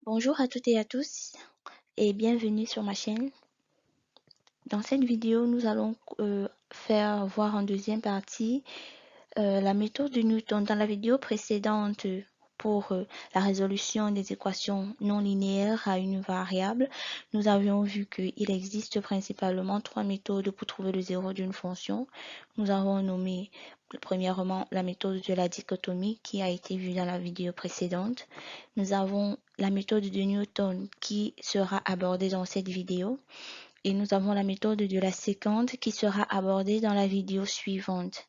Bonjour à toutes et à tous et bienvenue sur ma chaîne. Dans cette vidéo, nous allons faire voir en deuxième partie la méthode de Newton. Dans la vidéo précédente, pour la résolution des équations non linéaires à une variable, nous avions vu qu'il existe principalement trois méthodes pour trouver le zéro d'une fonction. Nous avons nommé premièrement la méthode de la dichotomie qui a été vue dans la vidéo précédente. Nous avons la méthode de Newton qui sera abordée dans cette vidéo. Et nous avons la méthode de la séquente qui sera abordée dans la vidéo suivante.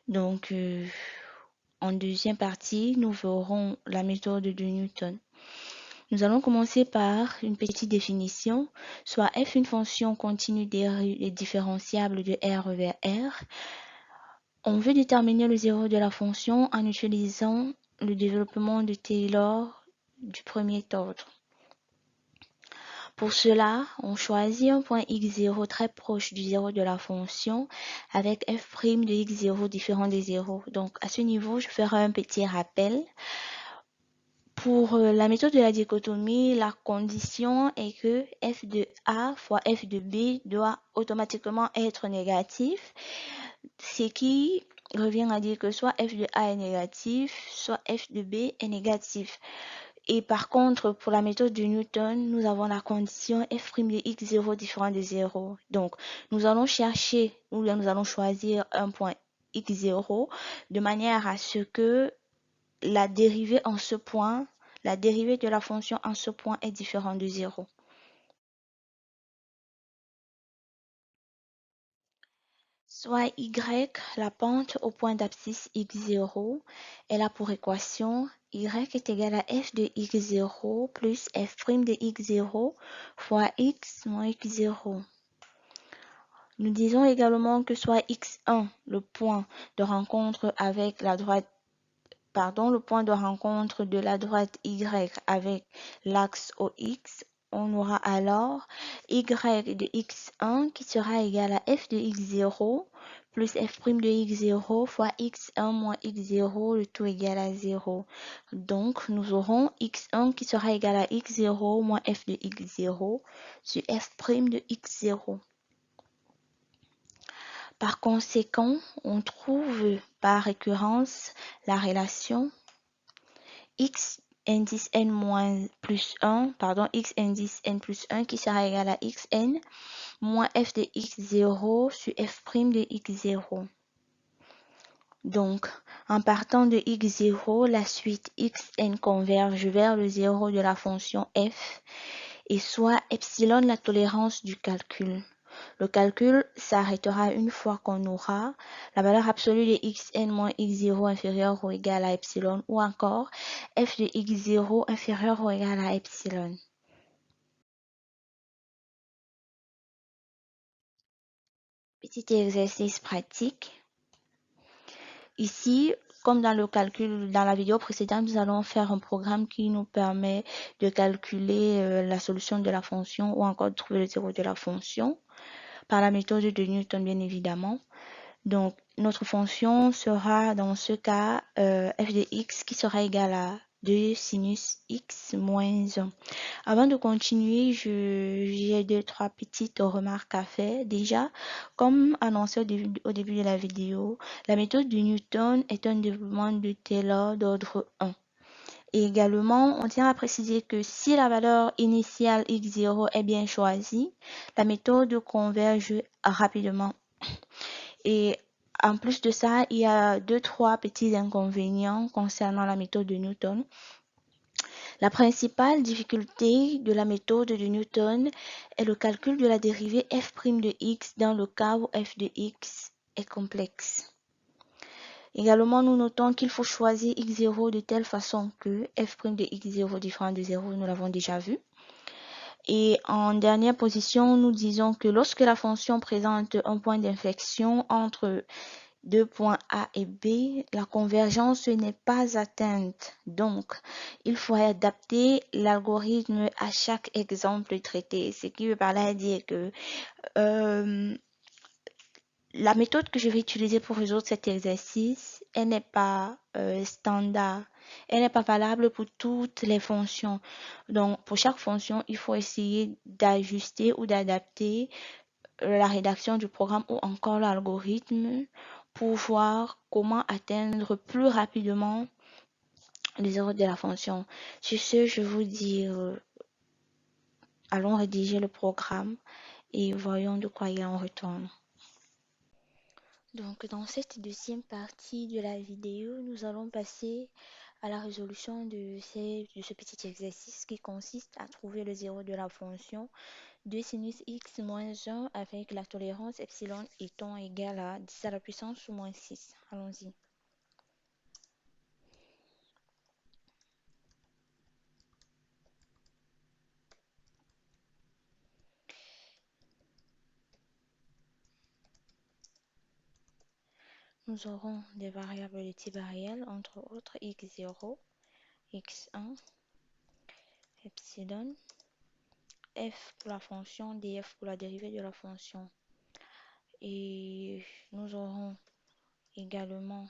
Donc, en deuxième partie, nous verrons la méthode de Newton. Nous allons commencer par une petite définition, soit f une fonction continue et différenciable de R vers R. On veut déterminer le zéro de la fonction en utilisant le développement de Taylor du premier ordre. Pour cela, on choisit un point x0 très proche du zéro de la fonction avec f' de x0 différent des zéros. Donc à ce niveau, je ferai un petit rappel. Pour la méthode de la dichotomie, la condition est que f de A fois f de B doit automatiquement être négatif, ce qui revient à dire que soit f de A est négatif, soit f de B est négatif. Et par contre, pour la méthode de Newton, nous avons la condition f' de x0 différent de 0. Donc, nous allons chercher, ou nous allons choisir un point x0 de manière à ce que la dérivée en ce point, la dérivée de la fonction en ce point est différente de 0. Soit y, la pente au point d'abscisse x0, elle a pour équation y est égal à f de x0 plus f' de x0 fois x moins x0. Nous disons également que soit x1, le point de rencontre avec la droite, le point de rencontre de la droite y avec l'axe OX, on aura alors y de x1 qui sera égal à f de x0 plus f' de x0 fois x1 moins x0, le tout égal à 0. Donc, nous aurons x1 qui sera égal à x0 moins f de x0 sur f' de x0. Par conséquent, on trouve par récurrence la relation x indice n moins plus 1, x indice n plus 1 qui sera égal à xn moins f de x0 sur f' de x0. Donc, en partant de x0, la suite xn converge vers le 0 de la fonction f et soit epsilon la tolérance du calcul. Le calcul s'arrêtera une fois qu'on aura la valeur absolue de xn moins x0 inférieure ou égale à epsilon ou encore f de x0 inférieur ou égal à epsilon. Petit exercice pratique. Ici, comme dans le calcul, dans la vidéo précédente, nous allons faire un programme qui nous permet de calculer la solution de la fonction ou encore de trouver le zéro de la fonction par la méthode de Newton, bien évidemment. Donc, notre fonction sera dans ce cas f de x qui sera égal à 2 sinus x moins 1. Avant de continuer, j'ai deux, trois petites remarques à faire. Déjà, comme annoncé au début de la vidéo, la méthode de Newton est un développement de Taylor d'ordre 1. Et également, on tient à préciser que si la valeur initiale x0 est bien choisie, la méthode converge rapidement. Et en plus de ça, il y a deux, trois petits inconvénients concernant la méthode de Newton. La principale difficulté de la méthode de Newton est le calcul de la dérivée f' de x dans le cas où f de x est complexe. Également, nous notons qu'il faut choisir x0 de telle façon que f' de x0 différent de 0, nous l'avons déjà vu. Et en dernière position, nous disons que lorsque la fonction présente un point d'inflexion entre deux points A et B, la convergence n'est pas atteinte. Donc, il faut adapter l'algorithme à chaque exemple traité. Ce qui veut par là dire que La méthode que je vais utiliser pour résoudre cet exercice, elle n'est pas standard. Elle n'est pas valable pour toutes les fonctions. Donc, pour chaque fonction, il faut essayer d'ajuster ou d'adapter la rédaction du programme ou encore l'algorithme pour voir comment atteindre plus rapidement les erreurs de la fonction. Sur ce, je vous dis, allons rédiger le programme et voyons de quoi il en retourne. Donc, dans cette deuxième partie de la vidéo, nous allons passer à la résolution de ce petit exercice qui consiste à trouver le zéro de la fonction de sinus x moins 1 avec la tolérance epsilon étant égale à 10 à la puissance moins 6. Allons-y. Nous aurons des variables de type réel, entre autres x0, x1, epsilon, f pour la fonction, df pour la dérivée de la fonction. Et nous aurons également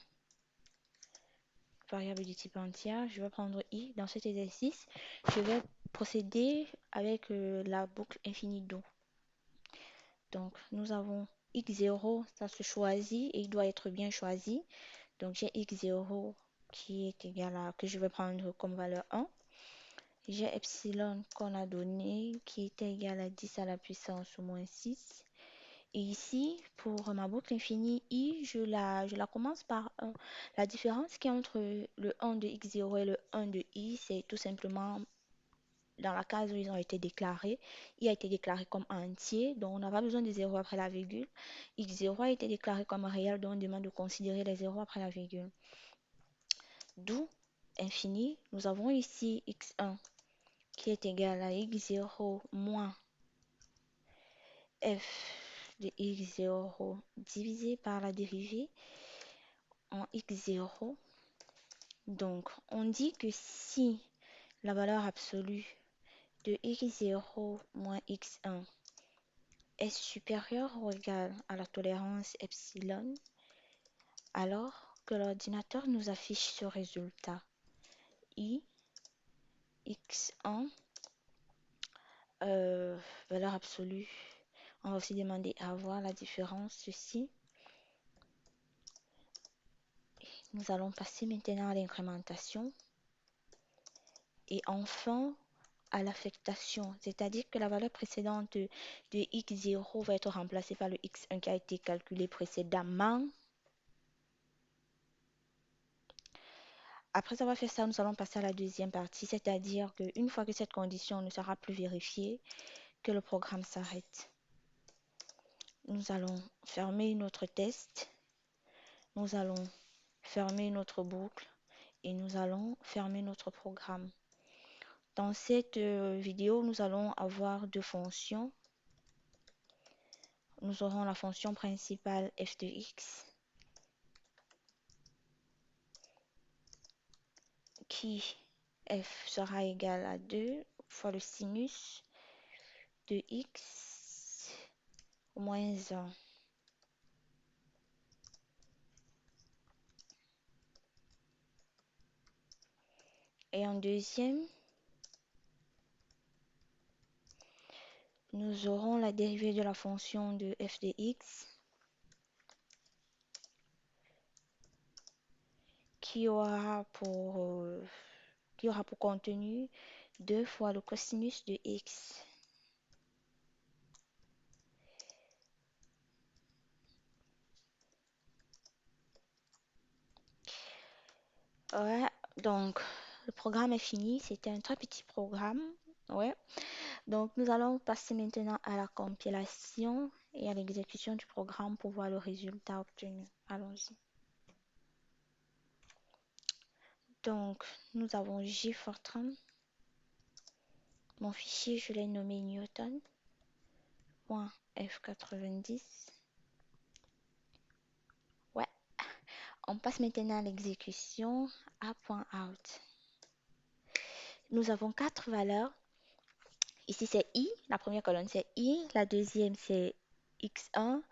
variable de type entière. Je vais prendre i. Dans cet exercice, je vais procéder avec la boucle infinie do. Donc, nous avons x0, ça se choisit et il doit être bien choisi. Donc, j'ai x0 qui est égal à, que je vais prendre comme valeur 1. J'ai epsilon qu'on a donné qui est égal à 10 à la puissance moins 6. Et ici, pour ma boucle infinie, i, je la commence par 1. La différence qui est entre le 1 de x0 et le 1 de i, c'est tout simplement dans la case où ils ont été déclarés. I a été déclaré comme entier, donc on n'a pas besoin de 0 après la virgule. X0 a été déclaré comme réel, donc on demande de considérer les 0 après la virgule. D'où infini, nous avons ici x1 qui est égal à x0 moins f de x0 divisé par la dérivée en x0. Donc, on dit que si la valeur absolue de x0 moins x1 est supérieure ou égale à la tolérance epsilon, alors que l'ordinateur nous affiche ce résultat. I, x1, valeur absolue. On va aussi demander à voir la différence, ceci. Nous allons passer maintenant à l'incrémentation. Et enfin, à l'affectation, c'est-à-dire que la valeur précédente de x0 va être remplacée par le x1 qui a été calculé précédemment. Après avoir fait ça, nous allons passer à la deuxième partie, c'est-à-dire qu'une fois que cette condition ne sera plus vérifiée, que le programme s'arrête. Nous allons fermer notre test, nous allons fermer notre boucle et nous allons fermer notre programme. Dans cette vidéo, nous allons avoir deux fonctions. Nous aurons la fonction principale f de x qui f sera égal à 2 fois le sinus de x moins 1. Et en deuxième, nous aurons la dérivée de la fonction de f de x qui aura pour contenu 2 fois le cosinus de x. Ouais, donc le programme est fini. C'était un très petit programme. Ouais. Donc nous allons passer maintenant à la compilation et à l'exécution du programme pour voir le résultat obtenu. Allons-y. Donc nous avons J Fortran. Mon fichier, je l'ai nommé Newton.f90. Ouais. On passe maintenant à l'exécution A.out. Nous avons quatre valeurs. Ici, c'est I. La première colonne, c'est I. La deuxième, c'est x1.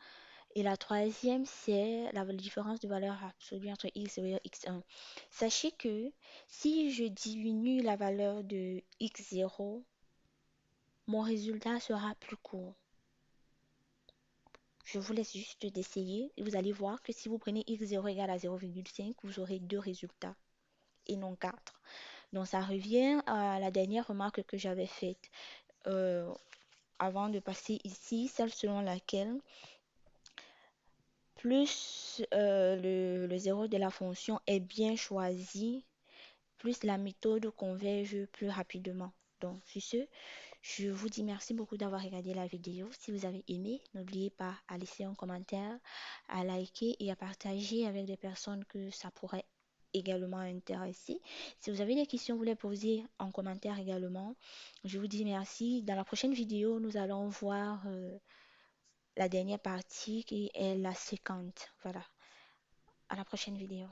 Et la troisième, c'est la différence de valeur absolue entre x0 et x1. Sachez que si je diminue la valeur de x0, mon résultat sera plus court. Je vous laisse juste d'essayer et vous allez voir que si vous prenez x0 égale à 0,5, vous aurez deux résultats et non quatre. Donc ça revient à la dernière remarque que j'avais faite avant de passer ici, celle selon laquelle plus le zéro de la fonction est bien choisi, plus la méthode converge plus rapidement. Donc, sur ce, je vous dis merci beaucoup d'avoir regardé la vidéo. Si vous avez aimé, n'oubliez pas à laisser un commentaire, à liker et à partager avec des personnes que ça pourrait également intéresser. Si vous avez des questions, vous les posez en commentaire également. Je vous dis merci. Dans la prochaine vidéo, nous allons voir la dernière partie qui est la séquente. Voilà. À la prochaine vidéo.